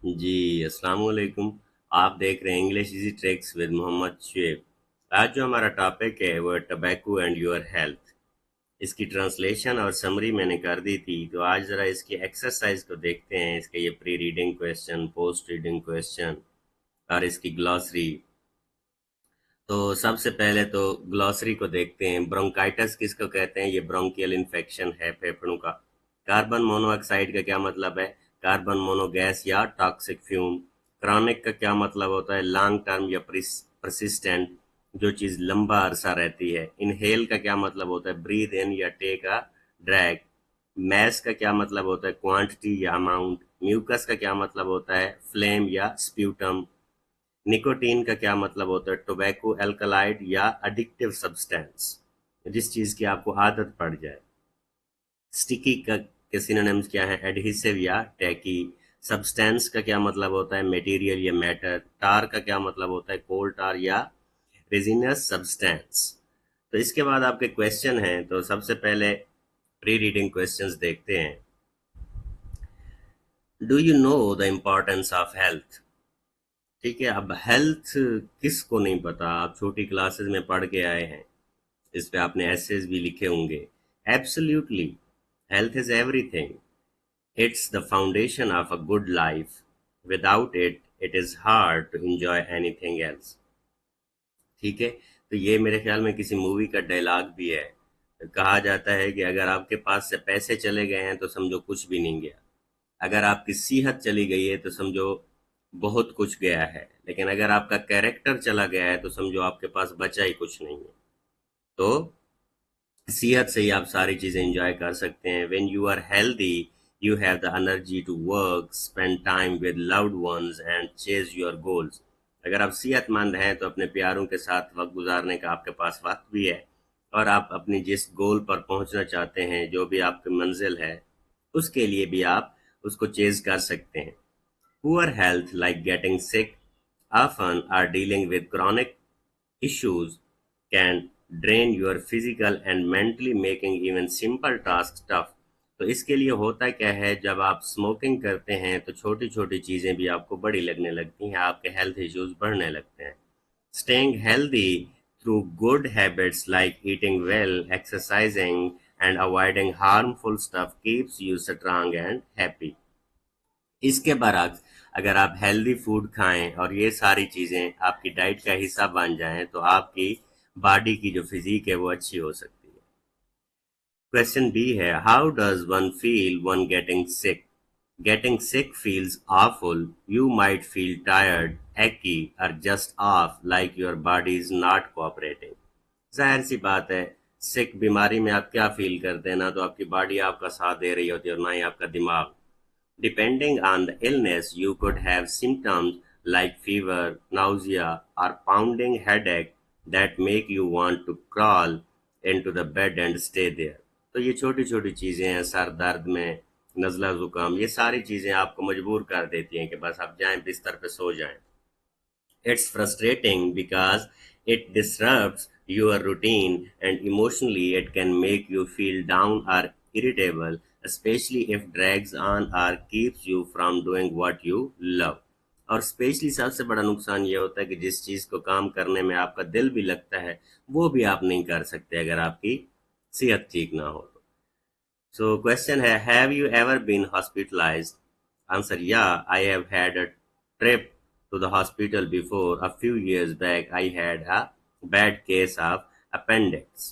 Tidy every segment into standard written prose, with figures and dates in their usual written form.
جی السلام علیکم. آپ دیکھ رہے ہیں انگلش ایزی ٹریکس ود محمد شعیب. آج جو ہمارا ٹاپک ہے وہ ٹبیکو اینڈ یور ہیلتھ. اس کی ٹرانسلیشن اور سمری میں نے کر دی تھی، تو آج ذرا اس کی ایکسرسائز کو دیکھتے ہیں. اس کے یہ pre reading question, post reading question اور اس کی گلاسری. تو سب سے پہلے تو گلاسری کو دیکھتے ہیں. برونکائٹس کس کو کہتے ہیں؟ یہ برونکیل انفیکشن ہے پھیپھڑوں کا. کاربن مونو آکسائڈ کا کیا مطلب ہے؟ کاربن مونو گیس یا ٹاکسک فیوم. کرونک کا کیا مطلب ہوتا ہے؟ لانگ ٹرم یا پرسسٹنٹ، جو چیز لمبا عرصہ رہتی ہے. انہیل کا کیا مطلب ہوتا ہے؟ بریتھ ان یا ٹیک اے ڈریگ. میس کا کیا مطلب ہوتا ہے؟ کوانٹٹی یا اماؤنٹ. میوکس کا کیا مطلب ہوتا ہے؟ فلیم یا سپیوٹم. نکوٹین کا کیا مطلب ہوتا ہے؟ ٹوبیکو الکلائڈ یا اڈکٹیو سبسٹینس، جس چیز کی آپ کو عادت پڑ جائے. سٹیکی کا کے سینونیمز کیا ہیں؟ ایڈہیسو یا ٹیکی. سبسٹینس کا کیا مطلب ہوتا ہے؟ میٹیریل یا میٹر. ٹار کا کیا مطلب ہوتا ہے؟ کول ٹار یا ریزینس سبسٹینس. تو اس کے بعد آپ کے کویسچن ہیں، تو سب سے پہلے پری ریڈنگ کویسچنز دیکھتے ہیں. Do you know the importance of health? ٹھیک ہے. اب ہیلتھ کس کو نہیں پتا؟ آپ چھوٹی کلاسز میں پڑھ کے آئے ہیں، اس پہ آپ نے ایسیز بھی لکھے ہوں گے. Absolutely, health is everything. It's the foundation of a good life. Without it it is hard to enjoy anything else. ٹھیک ہے. تو یہ میرے خیال میں کسی مووی کا ڈائلاگ بھی ہے. کہا جاتا ہے کہ اگر آپ کے پاس سے پیسے چلے گئے ہیں تو سمجھو کچھ بھی نہیں گیا. اگر آپ کی صحت چلی گئی ہے تو سمجھو بہت کچھ گیا ہے. لیکن اگر آپ کا کیریکٹر چلا گیا ہے تو سمجھو آپ کے پاس بچا ہی کچھ نہیں ہے. تو صحت سے ہی آپ ساری چیزیں انجوائے کر سکتے ہیں. When you are healthy you have the energy to work, spend time with loved ones and chase your goals. اگر آپ صحت مند ہیں تو اپنے پیاروں کے ساتھ وقت گزارنے کا آپ کے پاس وقت بھی ہے، اور آپ اپنی جس گول پر پہنچنا چاہتے ہیں، جو بھی آپ کی منزل ہے، اس کے لیے بھی آپ اس کو چیز کر سکتے ہیں. Poor health, like getting sick, often are dealing with chronic issues, can drain your physical and mentally, making even simple tasks tough. تو اس کے لیے ہوتا کیا ہے؟ جب آپ اسموکنگ کرتے ہیں تو چھوٹی چھوٹی چیزیں بھی آپ کو بڑی لگنے لگتی ہیں، آپ کے ہیلتھ ایشوز بڑھنے لگتے ہیں. Staying healthy through good habits like eating well, exercising, and avoiding harmful stuff keeps you strong and happy. اس کے برعکس اگر آپ ہیلدی فوڈ کھائیں اور یہ ساری چیزیں آپ کی ڈائٹ کا حصہ بن جائیں تو آپ کی باڈی کی جو فزیک ہے وہ اچھی ہو سکتی ہے. کویسچن بی ہے، how does one feel when getting sick? Getting sick feels awful. You might feel tired, achy or just off like your body is not cooperating. ظاہر سی بات ہے، سک بیماری میں آپ کیا فیل کرتے ہیں؟ نہ تو آپ کی باڈی آپ کا ساتھ دے رہی ہوتی ہے اور نہ ہی آپ کا دماغ. Depending on the illness, you could have symptoms like fever, nausea, or pounding headache that make you want to crawl into the bed and stay there. تو یہ چھوٹی چھوٹی چیزیں ہیں، سر درد میں، نزلہ زکام، یہ ساری چیزیں آپ کو مجبور کر دیتی ہیں کہ بس آپ جائیں بستر پہ سو جائیں. It's frustrating because it disrupts your routine and emotionally it can make you feel down or irritable, especially if drags on or keeps you from doing what you love. اور اسپیشلی سب سے بڑا نقصان یہ ہوتا ہے کہ جس چیز کو کام کرنے میں آپ کا دل بھی لگتا ہے وہ بھی آپ نہیں کر سکتے اگر آپ کی صحت ٹھیک نہ ہو تو. سو کوشچن ہے، have you ever been hospitalized? Answer, yeah I have had a trip to the hospital before. A few years back, I had a bad case of appendix.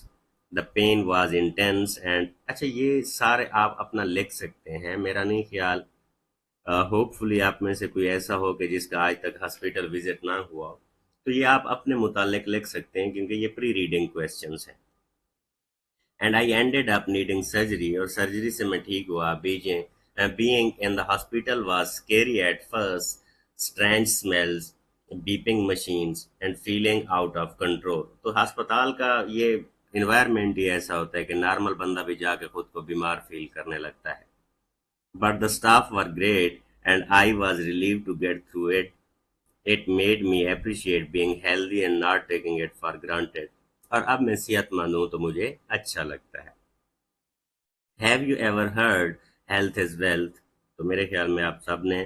The pain was intense and اچھا یہ سارے آپ اپنا لکھ سکتے ہیں، میرا نہیں خیال. ہوپ فلی آپ میں سے کوئی ایسا ہو کہ جس کا آج تک ہاسپٹل وزٹ نہ ہوا ہو، تو یہ آپ اپنے متعلق لکھ سکتے ہیں کیونکہ یہ پری ریڈنگ کویسچنس ہیں. And I ended up needing surgery, اور سرجری سے میں ٹھیک ہوا. being in the hospital was scary at first. Strange smells, beeping machines and feeling out of control. تو ہسپتال کا یہ انوائرمنٹ ہی ایسا ہوتا ہے کہ نارمل بندہ بھی جا کے خود کو بیمار فیل کرنے لگتا ہے. But the staff were great and I was relieved to get through it. It made me appreciate being healthy and not taking it for granted. اور اب میں صحت مند ہوں تو مجھے اچھا لگتا ہے. Have you ever heard health is wealth؟ تو میرے خیال میں آپ سب نے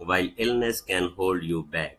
while illness can hold you back।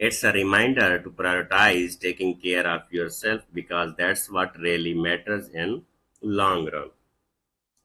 It's a reminder to prioritize taking care of yourself because that's what really matters in long run।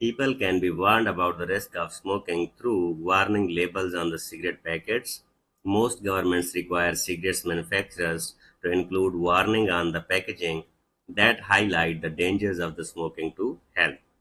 People can be warned about the risk of smoking through warning labels on the cigarette packets. Most governments require cigarette manufacturers to include warning on the packaging that highlight the dangers of the smoking to health।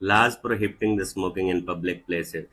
laws prohibiting the smoking in public places,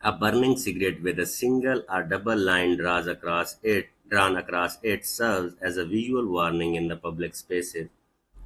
a burning cigarette with a single or double line drawn across it serves as a visual warning in the public spaces।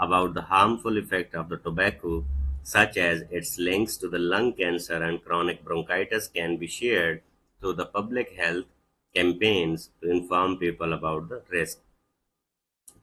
about the harmful effect of the tobacco, such as its links to the lung cancer and chronic bronchitis, can be shared through the public health campaigns to inform people about the risk।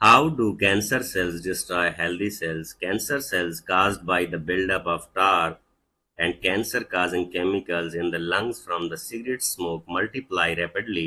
How do cancer cells destroy healthy cells? Cancer cells caused by the buildup of tar and cancer-causing chemicals in the lungs from the cigarette smoke multiply rapidly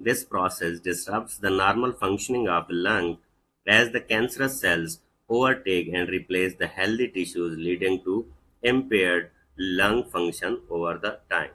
This process disrupts the normal functioning of the lung as the cancerous cells overtake and replace the healthy tissues, leading to impaired lung function over the time।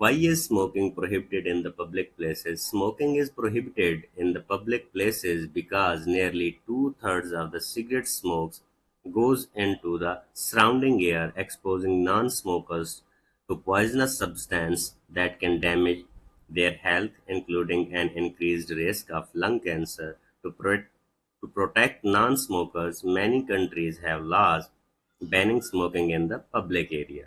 why is smoking prohibited in the public places? Smoking is prohibited in the public places because nearly two-thirds of the cigarette smoke goes into the surrounding air, exposing non-smokers to poisonous substances that can damage their health, including an increased risk of lung cancer। To protect non-smokers, many countries have laws banning smoking in the public area।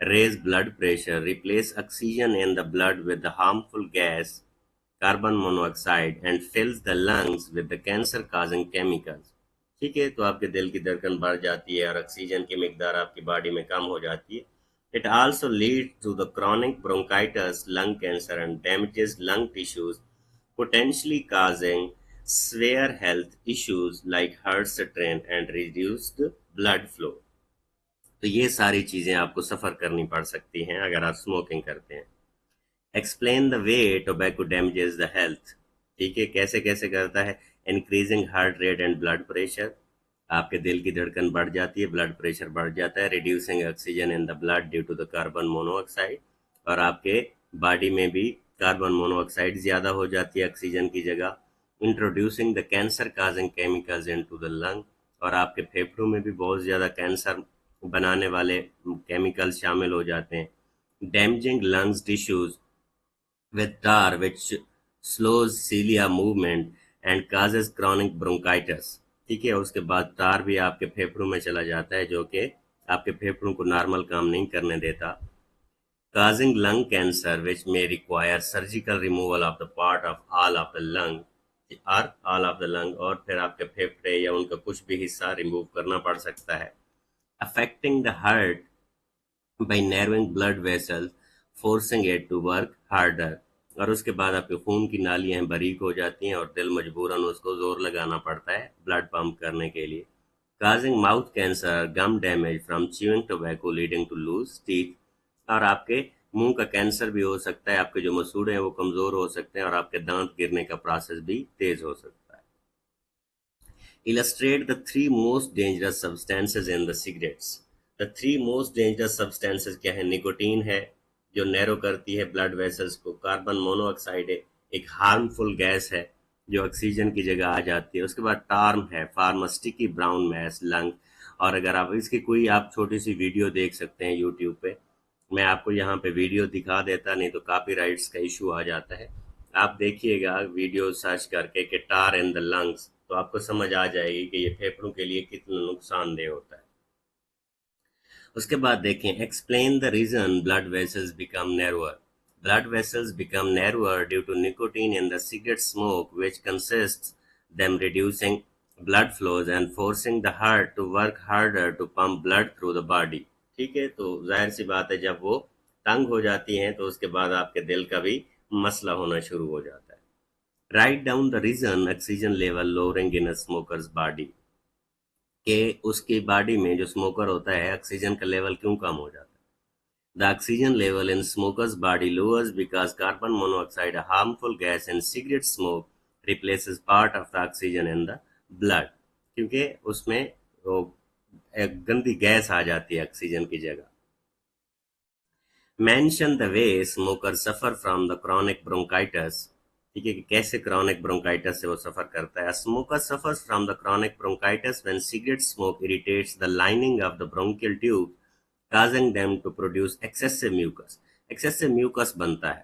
raise blood pressure, replace oxygen in the blood with the harmful gas carbon monoxide and fills the lungs with the cancer causing chemicals. ٹھیک ہے، تو آپ کے دل کی دھڑکن بڑھ جاتی ہے اور آکسیجن کی مقدار آپ کی باڈی میں کم ہو جاتی ہے. It also leads to the chronic bronchitis, lung cancer and damages lung tissues, potentially causing severe health issues like heart strain and reduced blood flow. تو یہ ساری چیزیں آپ کو سفر کرنی پڑ سکتی ہیں اگر آپ اسموکنگ کرتے ہیں. Explain the way tobacco damages the health. ٹھیک ہے، کیسے کیسے کرتا ہے؟ Increasing heart rate and blood pressure, آپ کے دل کی دھڑکن بڑھ جاتی ہے، بلڈ پریشر بڑھ جاتا ہے. Reducing oxygen in the blood due to the carbon monoxide, اور آپ کے باڈی میں بھی کاربن مونو آکسائڈ زیادہ ہو جاتی ہے آکسیجن کی جگہ. Introducing the cancer causing chemicals into the lung, اور آپ کے پھیپھڑوں میں بھی بہت زیادہ کینسر بنانے والے کیمیکل شامل ہو جاتے ہیں. Damaging lungs tissues with tar which slows cilia movement and causes chronic bronchitis. ٹھیک ہے، اس کے بعد ٹار بھی آپ کے پھیپھڑوں میں چلا جاتا ہے جو کہ آپ کے پھیپھڑوں کو نارمل کام نہیں کرنے دیتا. causing lung cancer which may require surgical removal of the part of all of the lung or all of the lung، اور پھر آپ کے پھیپھڑے یا ان کا کچھ بھی حصہ ریموو کرنا پڑ سکتا ہے. affecting the heart by narrowing blood vessels, forcing it to work harder، اور اس کے بعد آپ کے خون کی نالیاں باریک ہو جاتی ہیں اور دل مجبوراً اس کو زور لگانا پڑتا ہے بلڈ پمپ کرنے کے لیے. causing mouth cancer, gum damage from chewing tobacco leading to loose teeth، اور آپ کے منہ کا کینسر بھی ہو سکتا ہے، آپ کے جو مسوڑے ہیں وہ کمزور ہو سکتے ہیں اور آپ کے دانت گرنے کا پروسیس بھی تیز ہو سکتا ہے. illustrate the three most dangerous substances in the cigarettes. The three most dangerous substances کیا ہے؟ نکوٹین ہے جو نیرو کرتی ہے بلڈ ویسلز کو، کاربن مونو آکسائڈ ہے ایک ہارمفل گیس ہے جو آکسیجن کی جگہ آ جاتی ہے. اس کے بعد ٹارم ہے، فارماسٹیکی براؤن میس لنگ، اور اگر آپ اس کی کوئی آپ چھوٹی سی ویڈیو دیکھ سکتے ہیں یوٹیوب پہ، میں آپ کو یہاں پہ ویڈیو دکھا دیتا، نہیں تو کاپی رائٹس کا ایشو آ جاتا ہے. آپ دیکھیے گا ویڈیو سرچ کر کے کہ ٹار ان دا لنگس، تو آپ کو سمجھ آ جائے گی کہ یہ پھیپھڑوں کے لیے کتنا نقصان دہ ہوتا ہے. اس کے بعد دیکھیں explain the reason blood vessels become narrower. Blood vessels become narrower due to nicotine in the cigarette smoke which consists them reducing blood flows and forcing the heart to work harder to pump blood through the body. ٹھیک ہے، تو ظاہر سی بات ہے جب وہ تنگ ہو جاتی ہیں تو اس کے بعد آپ کے دل کا بھی مسئلہ ہونا شروع ہو جاتا ہے. Write down the reason oxygen level lowering in a smoker's body، کہ اس کی باڈی میں جو اسموکر ہوتا ہے آکسیجن کا لیول کیوں کم ہو جاتا ہے. The oxygen level in smoker's body lowers because carbon monoxide, a harmful gas in cigarette smoke, replaces part of the oxygen in the blood. کیونکہ اس میں وہ ایک گندی گیس آ جاتی ہے آکسیجن کی جگہ. Mention the way smokers suffer from the chronic bronchitis. ٹھیک ہے کہ کیسے chronic bronchitis سے وہ سفر کرتا ہے. A smoker suffers from the chronic bronchitis when cigarette smoke irritates the lining of the bronchial tube, causing them to produce excessive mucus. Excessive mucus بنتا ہے.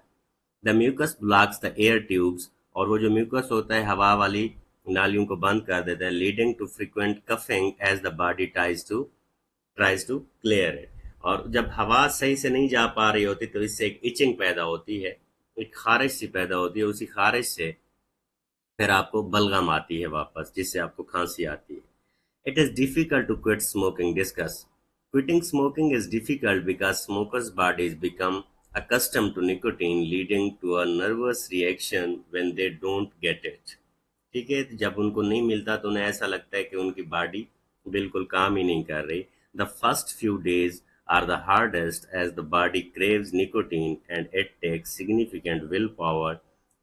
The mucus blocks the air tubes، اور وہ جو mucus ہوتا ہے ہوا والی نالیوں کو بند کر دیتا ہے، leading to frequent coughing as the body tries to clear it. اور جب ہوا صحیح سے نہیں جا پا رہی ہوتی تو اس سے ایک ایچنگ پیدا ہوتی ہے، ایک خارش سی پیدا ہوتی ہے، اسی خارش سے پھر آپ کو بلغم آتی ہے واپس جس سے آپ کو کھانسی آتی ہے. It is difficult to quit smoking. Discuss. Quitting smoking is difficult because smokers' bodies become accustomed to nicotine, leading to a nervous reaction when they don't get it. ٹھیک ہے، جب ان کو نہیں ملتا تو انہیں ایسا لگتا ہے کہ ان کی باڈی بالکل کام ہی نہیں کر رہی. The first few days are the hardest as the body craves nicotine and it takes significant willpower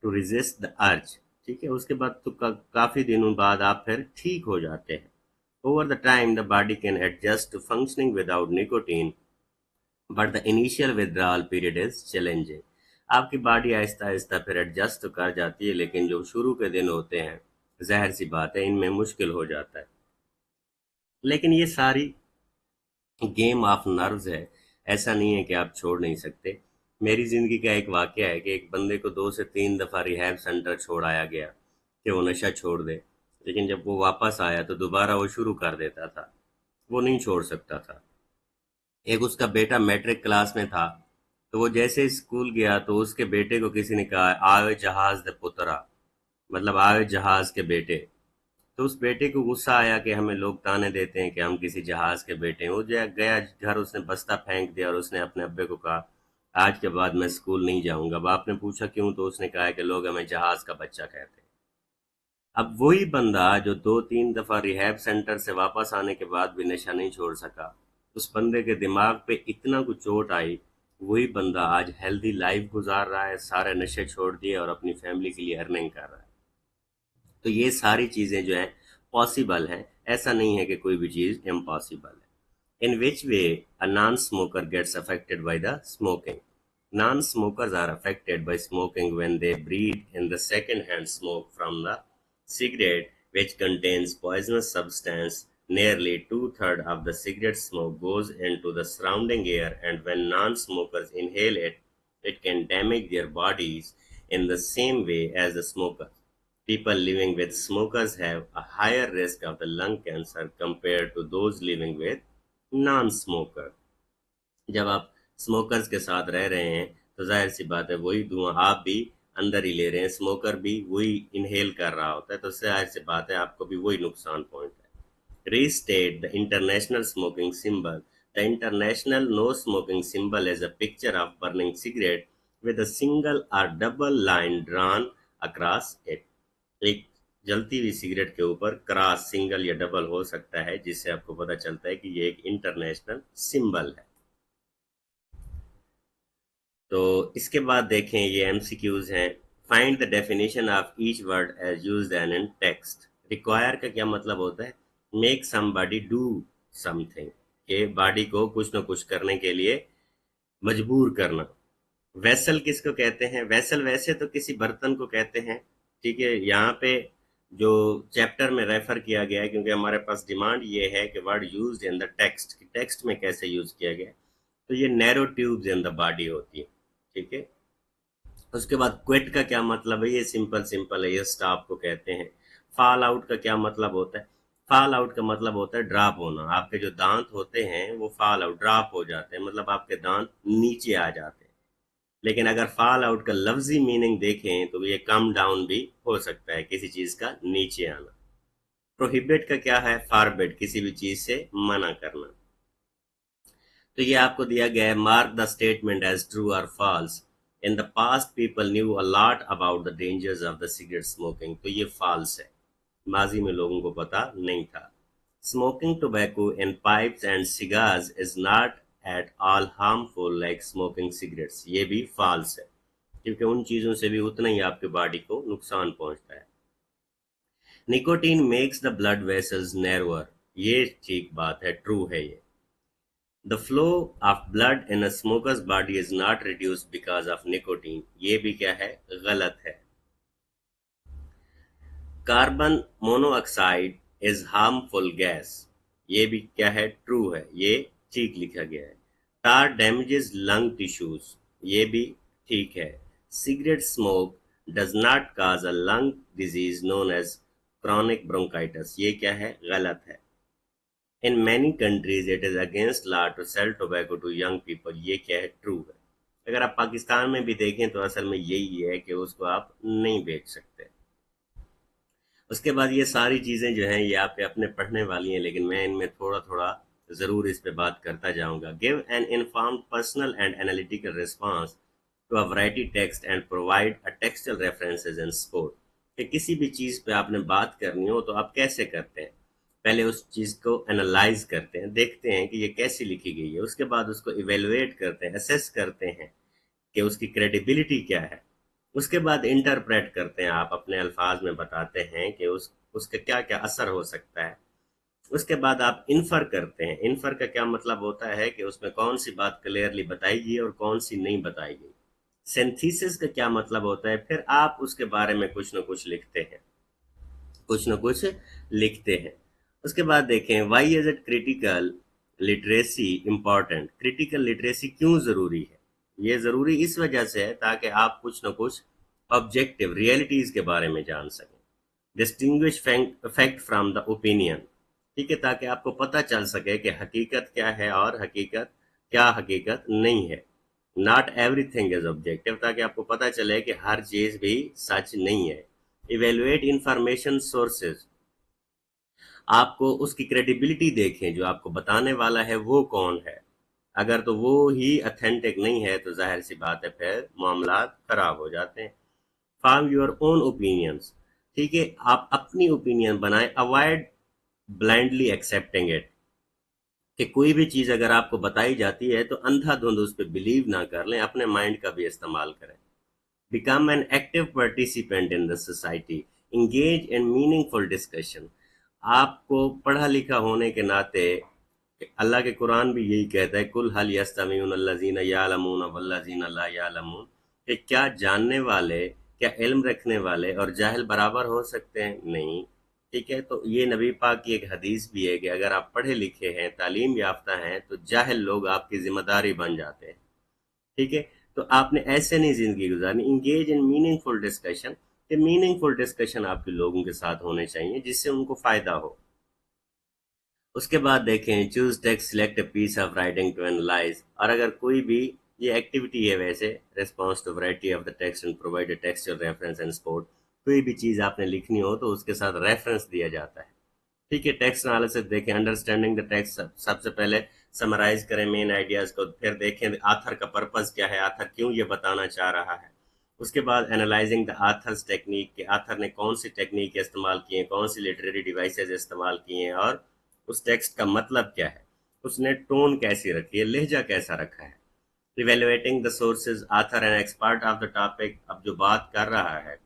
to resist the urge. ٹھیک ہے، اس کے بعد تو کافی دنوں بعد آپ پھر ٹھیک ہو جاتے ہیں. Over the time, the body can adjust to functioning without nicotine, but the initial withdrawal period is challenging. آپ کی باڈی آہستہ آہستہ پھر ایڈجسٹ تو کر جاتی ہے، لیکن جو شروع کے دن ہوتے ہیں ظاہر سی بات ہے ان میں مشکل ہو جاتا ہے. لیکن یہ ساری گیم آف نروز ہے، ایسا نہیں ہے کہ آپ چھوڑ نہیں سکتے. میری زندگی کا ایک واقعہ ہے کہ ایک بندے کو 2 سے 3 دفعہ ریہیب سینٹر چھوڑایا گیا کہ وہ نشہ چھوڑ دے، لیکن جب وہ واپس آیا تو دوبارہ وہ شروع کر دیتا تھا، وہ نہیں چھوڑ سکتا تھا. ایک اس کا بیٹا میٹرک کلاس میں تھا تو وہ جیسے اسکول گیا تو اس کے بیٹے کو کسی نے کہا آوے جہاز دے پترا، مطلب آوے جہاز کے بیٹے. تو اس بیٹے کو غصہ آیا کہ ہمیں لوگ تانے دیتے ہیں کہ ہم کسی جہاز کے بیٹے ہیں. وہ گیا گھر، اس نے بستہ پھینک دیا اور اس نے اپنے ابے کو کہا آج کے بعد میں اسکول نہیں جاؤں گا. باپ نے پوچھا کیوں؟ تو اس نے کہا کہ لوگ ہمیں جہاز کا بچہ کہتے ہیں. اب وہی بندہ جو 2-3 دفعہ ریہیب سینٹر سے واپس آنے کے بعد بھی نشہ نہیں چھوڑ سکا، اس بندے کے دماغ پہ اتنا کچھ چوٹ آئی، وہی بندہ آج ہیلدی لائف گزار رہا ہے، سارے نشے چھوڑ دیے اور اپنی فیملی کے لیے ارننگ کر رہا ہے. تو یہ ساری چیزیں جو ہیں پاسبل ہیں، ایسا نہیں ہے کہ کوئی بھی چیز امپاسبل ہے. In which way a non-smoker gets affected by the smoking? Non-smokers are affected by smoking when they breathe in the second-hand smoke from the cigarette, which contains poisonous substance. Nearly two-thirds of the cigarette smoke goes into the surrounding air, and when non-smokers inhale it, it can damage their bodies in the same way as the smokers. People living with smokers have a higher risk of the lung cancer compared to those living with non-smoker. جب آپ smokers کے ساتھ رہ رہے ہیں تو ظاہر سی بات ہے وہی دھواں آپ بھی اندر ہی لے رہے ہیں، اسموکر بھی وہی انہیل کر رہا ہوتا ہے، تو ظاہر سی بات ہے آپ کو بھی وہی نقصان پہنچتا ہے. Restate the international smoking symbol. The international no smoking symbol is a picture of burning cigarette with a single or double line drawn across it. ایک جلتی ہوئی سگریٹ کے اوپر کراس سنگل یا ڈبل ہو سکتا ہے، جس سے آپ کو پتہ چلتا ہے کہ یہ ایک انٹرنیشنل سمبل ہے. تو اس کے بعد دیکھیں یہ ایم سی کیوز ہیں. Find the definition of each word as used in text. Require کا کیا مطلب ہوتا ہے؟ Make somebody do something, کہ باڈی کو کچھ نہ کچھ کرنے کے لیے مجبور کرنا. ویسل کس کو کہتے ہیں؟ ویسل ویسے تو کسی برتن کو کہتے ہیں، ٹھیک ہے. یہاں پہ جو چیپٹر میں ریفر کیا گیا ہے، کیونکہ ہمارے پاس ڈیمانڈ یہ ہے کہ word used in the text, text میں کیسے یوز کیا گیا، تو یہ نیرو ٹیوبز ان دا باڈی ہوتی ہے، ٹھیک ہے. اس کے بعد کوئٹ کا کیا مطلب ہے؟ یہ سمپل ہے، یہ سٹاپ کو کہتے ہیں. فال آؤٹ کا کیا مطلب ہوتا ہے؟ فال آؤٹ کا مطلب ہوتا ہے ڈراپ ہونا. آپ کے جو دانت ہوتے ہیں وہ فال آؤٹ، ڈراپ ہو جاتے ہیں، مطلب آپ کے دانت نیچے آ جاتے ہیں. لیکن اگر فال آؤٹ کا لفظی میننگ دیکھیں تو یہ کم ڈاؤن بھی ہو سکتا ہے، کسی چیز کا نیچے آنا. پروہیبٹ کا کیا ہے؟ فاربٹ، کسی بھی چیز سے منع کرنا. تو یہ آپ کو دیا گیا ہے mark the statement as true or false. In the past people knew a lot about the dangers of the cigarette smoking. تو یہ فالس ہے، ماضی میں لوگوں کو پتا نہیں تھا. Smoking tobacco in pipes and cigars is not at all harmful like smoking cigarettes. یہ بھی فالس ہے، کیونکہ ان چیزوں سے بھی اتنا ہی آپ کے باڈی کو نقصان پہنچتا ہے. Nicotine makes the blood vessels narrower. یہ ٹھیک بات ہے، ٹرو ہے یہ. The flow of blood in a smoker's body is not reduced because of nicotine. یہ بھی کیا ہے؟ غلط ہے. Carbon monoxide is harmful gas. یہ بھی کیا ہے؟ ٹرو ہے، یہ ٹھیک لکھا گیا ہے. Tar damages lung tissues. یہ بھی ٹھیک ہے. Cigarette smoke does not cause a lung disease known as chronic bronchitis. یہ کیا ہے؟ غلط ہے. In many countries it is against law to sell tobacco to young people. یہ کیا ہے؟ ٹرو ہے. اگر آپ پاکستان میں بھی دیکھیں تو اصل میں یہی ہے کہ اس کو آپ نہیں بیچ سکتے. اس کے بعد یہ ساری چیزیں جو ہیں یہ آپ اپنے پڑھنے والی ہیں، لیکن میں ان میں تھوڑا تھوڑا ضرور اس پہ بات کرتا جاؤں گا. Give an informed personal and analytical response to a variety text and provide a textual references in sport. کہ کسی بھی چیز پہ آپ نے بات کرنی ہو تو آپ کیسے کرتے ہیں؟ پہلے اس چیز کو انالائز کرتے ہیں، دیکھتے ہیں کہ یہ کیسی لکھی گئی ہے. اس کے بعد اس کو ایویلویٹ کرتے ہیں، اسیس کرتے ہیں کہ اس کی کریڈیبلٹی کیا ہے. اس کے بعد انٹرپریٹ کرتے ہیں، آپ اپنے الفاظ میں بتاتے ہیں کہ اس کا کیا کیا اثر ہو سکتا ہے. اس کے بعد آپ انفر کرتے ہیں. انفر کا کیا مطلب ہوتا ہے کہ اس میں کون سی بات کلیئرلی بتائی گئی اور کون سی نہیں بتائی گئی. سینتھیسس کا کیا مطلب ہوتا ہے؟ پھر آپ اس کے بارے میں کچھ نہ کچھ لکھتے ہیں، کچھ نہ کچھ لکھتے ہیں. اس کے بعد دیکھیں why is it critical literacy important. Critical literacy کیوں ضروری ہے؟ یہ ضروری اس وجہ سے ہے تاکہ آپ کچھ نہ کچھ آبجیکٹیو ریئلٹیز کے بارے میں جان سکیں. Distinguish fact from the opinion. ٹھیک ہے، تاکہ آپ کو پتہ چل سکے کہ حقیقت کیا ہے اور حقیقت کیا حقیقت نہیں ہے. Not every thing is objective, تاکہ آپ کو پتہ چلے کہ ہر چیز بھی سچ نہیں ہے. ایویلویٹ انفارمیشن سورسز، آپ کو اس کی کریڈیبلٹی دیکھیں، جو آپ کو بتانے والا ہے وہ کون ہے. اگر تو وہ ہی اتھینٹک نہیں ہے تو ظاہر سی بات ہے پھر معاملات خراب ہو جاتے ہیں. فارم یور اون اوپینینس، ٹھیک ہے، آپ اپنی اوپینین بنائیں. اوائڈ بلائنڈلی ایکسیپٹنگ اٹ، کہ کوئی بھی چیز اگر آپ کو بتائی جاتی ہے تو اندھا دھند اس پہ بلیو نہ کر لیں، اپنے مائنڈ کا بھی استعمال کریں. Become an active participant in the society, engage in meaningful discussion. آپ کو پڑھا لکھا ہونے کے ناطے، اللہ کے قرآن بھی یہی کہتا ہے کل حل یستمیون الذین یعلمون والذین لا یعلمون، کہ کیا جاننے والے، کیا علم رکھنے والے اور جاہل برابر ہو سکتے ہیں؟ نہیں. ٹھیک ہے، تو یہ نبی پاک کی ایک حدیث بھی ہے کہ اگر آپ پڑھے لکھے ہیں، تعلیم یافتہ ہیں، تو جاہل لوگ آپ کی ذمہ داری بن جاتے ہیں. ٹھیک ہے، تو آپ نے ایسے نہیں زندگی گزارنی. Engage in meaningful discussion, کہ میننگ فل ڈسکشن آپ کے لوگوں کے ساتھ ہونے چاہیے جس سے ان کو فائدہ ہو. اس کے بعد دیکھیں choose text select a piece of writing to analyse, اور اگر کوئی بھی، یہ ایکٹیویٹی ہے ویسے، response to variety of the text and provide a textual reference and support. کوئی بھی چیز آپ نے لکھنی ہو تو اس کے ساتھ ریفرنس دیا جاتا ہے. ٹھیک ہے، ٹیکسٹ انالیسس دیکھیں، انڈرسٹینڈنگ دا ٹیکسٹ، سب سے پہلے سمرائز کریں مین آئیڈیاز کو، پھر دیکھیں آتھر کا پرپز کیا ہے، آتھر کیوں یہ بتانا چاہ رہا ہے. اس کے بعد انالائزنگ دا آتھرز ٹیکنیک، کہ آتھر نے کون سی ٹیکنیک استعمال کی ہیں، کون سی لٹریری ڈیوائسز استعمال کی ہیں، اور اس ٹیکسٹ کا مطلب کیا ہے، اس نے ٹون کیسی رکھی ہے، لہجہ کیسا رکھا ہے. Evaluating the sources, author and expert of the topic, اب جو بات کر رہا ہے،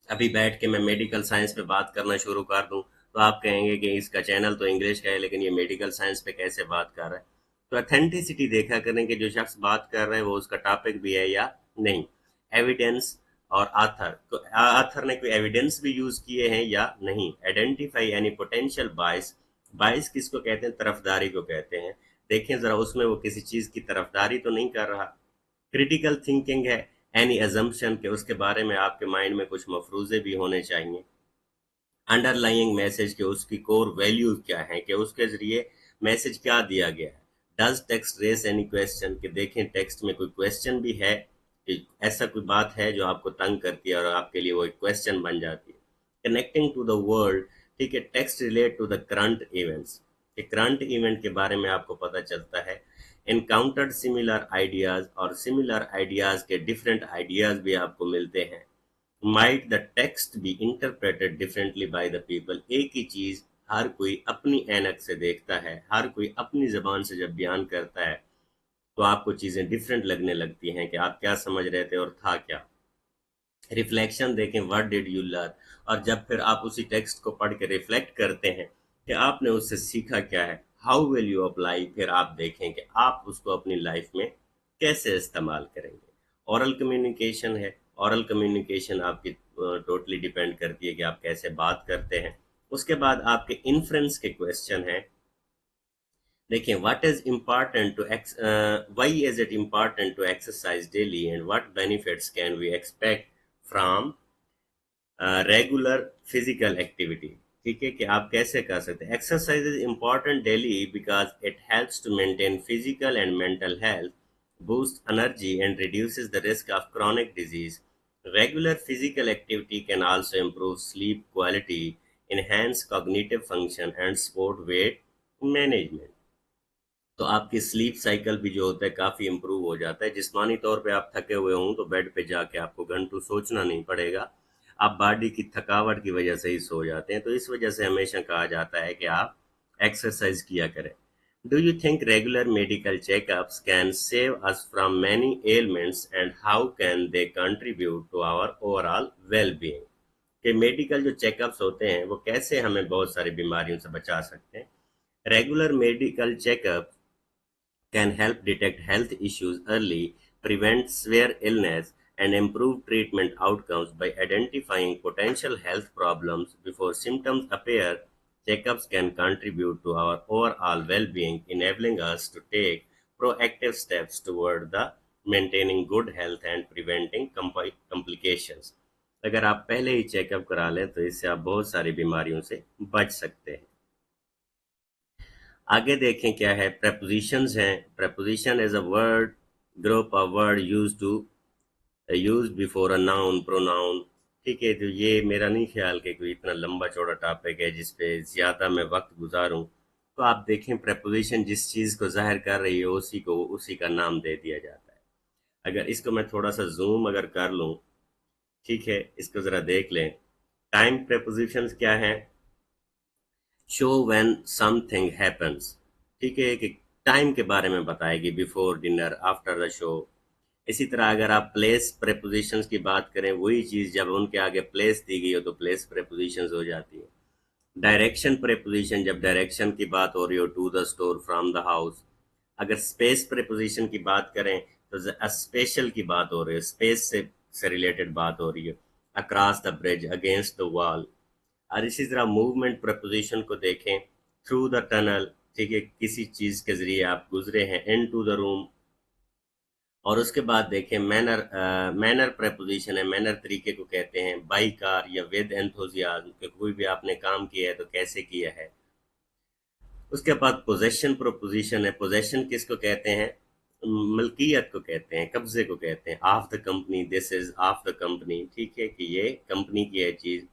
ابھی بیٹھ کے میں میڈیکل سائنس پہ بات کرنا شروع کر دوں تو آپ کہیں گے کہ اس کا چینل تو انگلش کا ہے لیکن یہ میڈیکل سائنس پہ کیسے بات کر رہا ہے. تو اتھینٹسٹی دیکھا کریں کہ جو شخص بات کر رہا ہے وہ اس کا ٹاپک بھی ہے یا نہیں. ایویڈینس اور آتھر، تو آتھر نے کوئی ایویڈینس بھی یوز کیے ہیں یا نہیں. آئیڈینٹیفائی اینی پوٹینشیل بائس، بائس کس کو کہتے ہیں؟ طرفداری کو کہتے ہیں. دیکھیں ذرا اس میں وہ کسی چیز کی طرفداری تو نہیں کر رہا. کریٹیکل تھنکنگ ہے، اینی ازمپشن، کہ اس کے بارے میں آپ کے مائنڈ میں کچھ مفروضے بھی ہونے چاہیے. انڈر لائنگ میسج، کہ اس کی کور ویلیوز کیا ہیں، کہ اس کے ذریعے میسج کیا دیا گیا ہے. Does text raise any question, کہ دیکھیں ٹیکسٹ میں کوئی کویسچن بھی ہے، کہ ایسا کوئی بات ہے جو آپ کو تنگ کرتی ہے اور آپ کے لیے وہ ایک کویسچن بن جاتی ہے. کنیکٹنگ ٹو دا ورلڈ، ٹھیک ہے، text relate to the current events, کہ کرنٹ ایونٹ کے بارے میں آپ کو پتہ چلتا ہے. انکاؤنٹرڈ سملر آئیڈیاز، اور سملر آئیڈیاز کے ڈفرینٹ آئیڈیاز بھی آپ کو ملتے ہیں. Might the text be interpreted differently by the people, ایک ہی چیز ہر کوئی اپنی اینک سے دیکھتا ہے، ہر کوئی اپنی زبان سے جب بیان کرتا ہے تو آپ کو چیزیں ڈفرینٹ لگنے لگتی ہیں کہ آپ کیا سمجھ رہے تھے اور تھا کیا. ریفلیکشن دیکھیں، واٹ ڈیڈ یو لرن، اور جب پھر آپ اسی ٹیکسٹ کو پڑھ کے ریفلیکٹ کرتے ہیں کہ آپ نے اس سے سیکھا کیا ہے، ہاؤ ول یو اپلائی، پھر آپ دیکھیں کہ آپ اس کو اپنی لائف میں کیسے استعمال کریں گے. اورل کمیونیکیشن ہے، اورل کمیونیکیشن آپ کی ٹوٹلی ڈیپینڈ کرتی ہے کہ آپ کیسے بات کرتے ہیں. اس کے بعد آپ کے انفرنس کے کویسچن ہیں. دیکھیں what is important to why is it important to exercise daily and what benefits can we expect from regular physical activity. ٹھیک ہے، کہ آپ کیسے کر سکتے ہیں. Exercise is important daily because it helps to maintain physical and mental health, boost energy and reduces the risk of chronic disease. Regular physical activity can also improve sleep quality, enhance cognitive function and support weight management. تو آپ کی sleep cycle بھی جو ہوتا ہے کافی improve ہو جاتا ہے. جسمانی طور پہ آپ تھکے ہوئے ہوں تو بیڈ پہ جا کے آپ کو گھنٹوں سوچنا نہیں پڑے گا، آپ باڈی کی تھکاوٹ کی وجہ سے ہی سو جاتے ہیں. تو اس وجہ سے ہمیشہ کہا جاتا ہے کہ آپ ایکسرسائز کیا کریں. Do you think regular medical check ups can save us from many elements and how can they contribute to our overall well being, کہ میڈیکل جو چیک اپس ہوتے ہیں وہ کیسے ہمیں بہت ساری بیماریوں سے بچا سکتے ہیں. Regular medical check up can help detect health issues early, prevent severe illness, and improve treatment outcomes by identifying potential health problems before symptoms appear. Checkups can contribute to our overall well-being, enabling us to take proactive steps toward the maintaining good health and preventing complications. اگر آپ پہلے ہی check up کرا لیں تو اس سے آپ بہت ساری بیماریوں سے بچ سکتے ہیں. آگے دیکھیں کیا ہے، پریپوزیشنز ہیں. Preposition is a word group of word used before a noun pronoun. ٹھیک ہے، تو یہ میرا نہیں خیال کہ کوئی اتنا لمبا چوڑا ٹاپک ہے جس پہ زیادہ میں وقت گزاروں. تو آپ دیکھیں پریپوزیشن جس چیز کو ظاہر کر رہی ہے اسی کا نام دے دیا جاتا ہے. اگر اس کو میں تھوڑا سا زوم اگر کر لوں، ٹھیک ہے، اس کو ذرا دیکھ لیں. ٹائم پریپوزیشنز کیا ہیں؟ شو وین سم تھنگ ہیپنس. ٹھیک ہے، کہ ٹائم کے بارے میں بتائے گی، بیفور ڈنر، آفٹر دا شو. اسی طرح اگر آپ پلیس پریپوزیشنز کی بات کریں، وہی چیز جب ان کے آگے پلیس دی گئی ہو تو پلیس پریپوزیشنز ہو جاتی ہیں. ڈائریکشن پریپوزیشن جب ڈائریکشن کی بات ہو رہی ہو، to the store, from the house. اگر اسپیس پریپوزیشن کی بات کریں تو اسپیشل کی بات ہو رہی ہے، اسپیس سے ریلیٹڈ بات ہو رہی ہے. Across the bridge, against the وال. اور اسی طرح موومنٹ پریپوزیشن کو دیکھیں، تھرو دا ٹنل، ٹھیک ہے، کسی چیز کے ذریعے آپ گزرے ہیں. ان ٹو دا روم. اور اس کے بعد دیکھیں مینر. مینر پریپوزیشن ہے، مینر طریقے کو کہتے ہیں. بائی کار یا ود انتھوزیازم، کہ کوئی بھی آپ نے کام کیا ہے تو کیسے کیا ہے. اس کے بعد پوزیشن پروپوزیشن ہے. پوزیشن کس کو کہتے ہیں؟ ملکیت کو کہتے ہیں، قبضے کو کہتے ہیں. Of the company, this is of the company. ٹھیک ہے، کہ یہ کمپنی کی ہے چیز.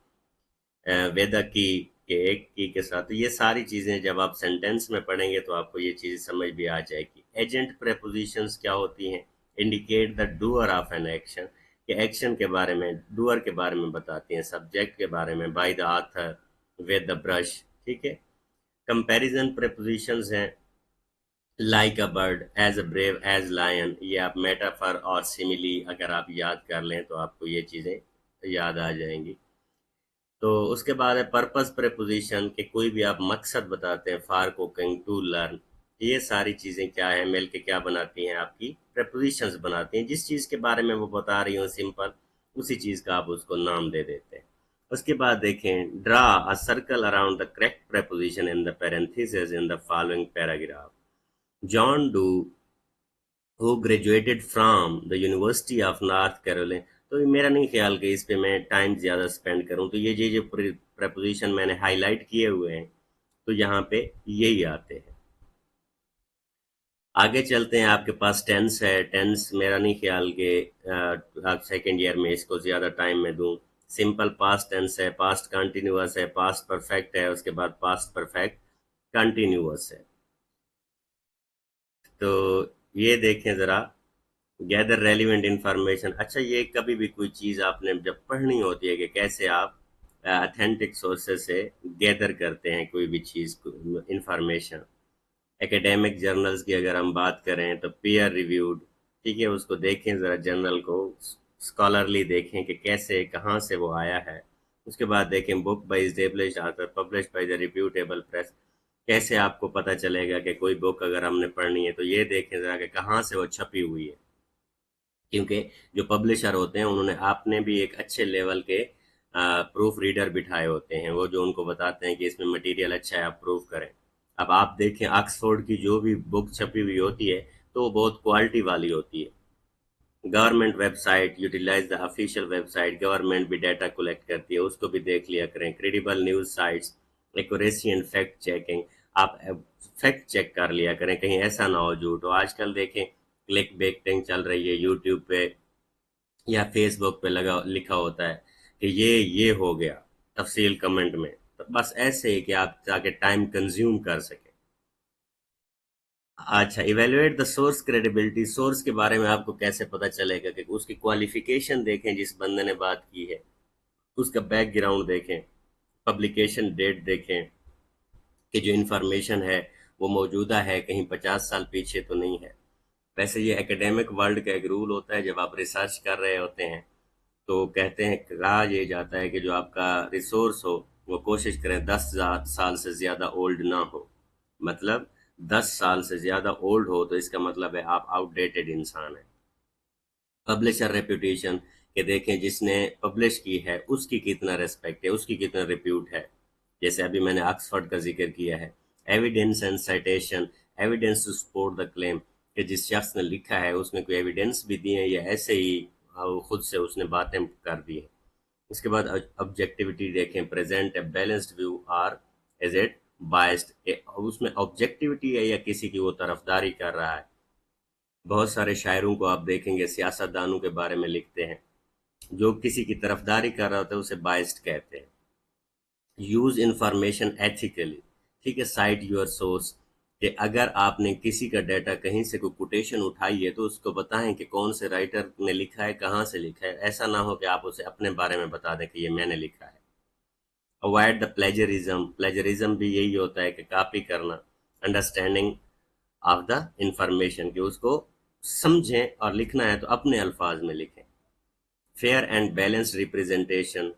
ویدا کی، کہ ایک کی کے ساتھ. یہ ساری چیزیں جب آپ سینٹینس میں پڑھیں گے تو آپ کو یہ چیز سمجھ بھی آ جائے گی. ایجنٹ پریپوزیشنز کیا ہوتی ہیں؟ Indicate the doer of an action, کہ ایکشن کے بارے میں، ڈوئر کے بارے میں بتاتی ہیں. سبجیکٹ کے بارے میں، by the author, with the brush. ٹھیک ہے. کمپیریزن پریپوزیشنز ہیں، like a bird, as a brave as line. یہ آپ میٹافر اور سیملی اگر آپ یاد کر لیں تو آپ کو یہ چیزیں یاد آ جائیں گی. تو اس کے بعد ہے پرپز پریپوزیشن، کہ کوئی بھی آپ مقصد بتاتے ہیں. For cooking, to learn. یہ ساری چیزیں کیا ہیں، مل کے کیا بناتی ہیں؟ آپ کی پریپوزیشنز بناتی ہیں. جس چیز کے بارے میں وہ بتا رہی ہوں سمپل، اسی چیز کا آپ اس کو نام دے دیتے ہیں. اس کے بعد دیکھیں، ڈرا a circle around the correct preposition in the parentheses in the following paragraph. John Doe, who graduated from the University of North Carolina. تو یہ میرا نہیں خیال کہ اس پہ میں ٹائم زیادہ سپینڈ کروں. تو یہ جو پریپوزیشن میں نے ہائی لائٹ کیے ہوئے ہیں تو یہاں پہ یہی آتے ہیں. آگے چلتے ہیں. آپ کے پاس ٹینس ہے. ٹینس میرا نہیں خیال کہ آپ سیکنڈ ایئر میں اس کو زیادہ ٹائم میں دوں. سمپل پاسٹ ٹینس ہے، پاسٹ کنٹینیوس ہے، پاسٹ پرفیکٹ ہے، اس کے بعد پاسٹ پرفیکٹ کنٹینیوس ہے. تو یہ دیکھیں ذرا، گیدر ریلیونٹ انفارمیشن. اچھا، یہ کبھی بھی کوئی چیز آپ نے جب پڑھنی ہوتی ہے کہ کیسے آپ اتھینٹک سورسز سے گیدر کرتے ہیں کوئی بھی چیز انفارمیشن. ایکیڈیمک جرنلز کی اگر ہم بات کریں تو پیئر ریویوڈ. ٹھیک ہے، اس کو دیکھیں ذرا، جرنل کو اسکالرلی دیکھیں کہ کیسے، کہاں سے وہ آیا ہے. اس کے بعد دیکھیں book by established author, publish by the reputable press. کیسے آپ کو پتہ چلے گا کہ کوئی بک اگر ہم نے پڑھنی ہے تو یہ دیکھیں ذرا کہ کہاں سے وہ چھپی ہوئی ہے. کیونکہ جو پبلشر ہوتے ہیں انہوں نے آپ نے بھی ایک اچھے لیول کے پروف ریڈر بٹھائے ہوتے ہیں، وہ جو ان کو بتاتے ہیں کہ اس میں مٹیریل اچھا ہے، آپ پروف کریں. اب آپ دیکھیں آکسفورڈ کی جو بھی بک چھپی ہوئی ہوتی ہے تو وہ بہت کوالٹی والی ہوتی ہے. Government website, utilize the official website. Government بھی ڈیٹا کلیکٹ کرتی ہے، اس کو بھی دیکھ لیا کریں. Credible news sites, accuracy and fact checking. آپ فیکٹ چیک کر لیا کریں، کہیں ایسا نہ ہو جھوٹ ہو. آج کل دیکھیں کلک بیکٹنگ چل رہی ہے یوٹیوب پہ یا فیس بک پہ لکھا ہوتا ہے کہ یہ ہو گیا تفصیل کمنٹ میں. تو بس ایسے ہی کہ آپ تاکہ ٹائم کنزیوم کر سکیں. اچھا، evaluate the source credibility. Source کے بارے میں آپ کو کیسے پتہ چلے گا؟ کہ اس کی کوالیفیکیشن دیکھیں جس بندے نے بات کی ہے، اس کا بیک گراؤنڈ دیکھیں، پبلیکیشن ڈیٹ دیکھیں کہ جو انفارمیشن ہے وہ موجودہ ہے، کہیں 50 سال پیچھے تو نہیں ہے. ویسے یہ اکیڈیمک ورلڈ کا ایک رول ہوتا ہے، جب آپ ریسرچ کر رہے ہوتے ہیں تو کہتے ہیں، کہا یہ جاتا ہے کہ جو آپ کا ریسورس ہو وہ کوشش کریں 10 سال سے زیادہ اولڈ نہ ہو. مطلب 10 سال سے زیادہ اولڈ ہو تو اس کا مطلب ہے آپ آؤٹ ڈیٹڈ انسان ہیں. پبلشر ریپوٹیشن، کہ دیکھیں جس نے پبلش کی ہے اس کی کتنا ریسپیکٹ ہے، اس کی کتنا ریپیوٹ ہے. جیسے ابھی میں نے آکسفورڈ کا ذکر کیا ہے. Evidence and citation, evidence to support the claim, کہ جس شخص نے لکھا ہے اس نے کوئی ایویڈینس بھی دی ہے یا ایسے ہی خود سے اس نے باتیں کر دی ہیں. اس کے بعد آبجیکٹیوٹی دیکھیں، present a balanced view or is it biased. اس میں آبجیکٹیوٹی ہے یا کسی کی وہ طرفداری کر رہا ہے. بہت سارے شاعروں کو آپ دیکھیں گے، سیاستدانوں کے بارے میں لکھتے ہیں، جو کسی کی طرفداری کر رہا ہوتا ہے اسے بائسڈ کہتے ہیں۔ یوز انفارمیشن ایتھیکلی، ٹھیک ہے، سائٹ یور سورس، کہ اگر آپ نے کسی کا ڈیٹا کہیں سے کوئی کوٹیشن اٹھائی ہے تو اس کو بتائیں کہ کون سے رائٹر نے لکھا ہے، کہاں سے لکھا ہے، ایسا نہ ہو کہ آپ اسے اپنے بارے میں بتا دیں کہ یہ میں نے لکھا ہے۔ اوائڈ دا پلیجرزم، پلیجرزم بھی یہی ہوتا ہے کہ کاپی کرنا۔ انڈرسٹینڈنگ آف دا انفارمیشن، کہ اس کو سمجھیں اور لکھنا ہے تو اپنے الفاظ میں لکھیں۔ Fair and balance representation,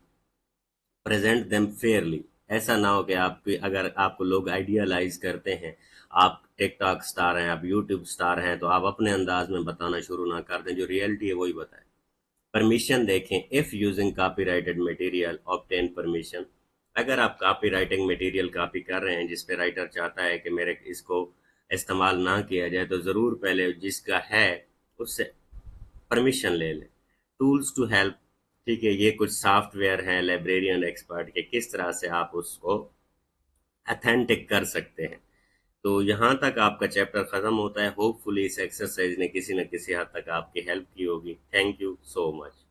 present them fairly, ایسا نہ ہو کہ آپ کی، اگر آپ کو لوگ آئیڈیالائز کرتے ہیں، آپ ٹک ٹاک سٹار ہیں، آپ یوٹیوب سٹار ہیں، تو آپ اپنے انداز میں بتانا شروع نہ کر دیں، جو ریئلٹی ہے وہی بتائیں۔ پرمیشن دیکھیں، if using copyrighted material obtain permission, اگر آپ کاپی رائٹنگ مٹیریل کاپی کر رہے ہیں جس پہ رائٹر چاہتا ہے کہ میرے اس کو استعمال نہ کیا جائے، تو ضرور پہلے جس کا ہے اس سے پرمیشن لے لیں۔ ٹولز ٹو ہیلپ، ٹھیک ہے، یہ کچھ سافٹ ویئر ہیں لائبریرین ایکسپرٹ کے، کس طرح سے آپ اس کو اتھینٹک کر سکتے ہیں۔ تو یہاں تک آپ کا چیپٹر ختم ہوتا ہے۔ ہوپ فلی اس ایکسرسائز نے کسی نہ کسی حد تک آپ کی ہیلپ کی ہوگی۔ Thank you so much.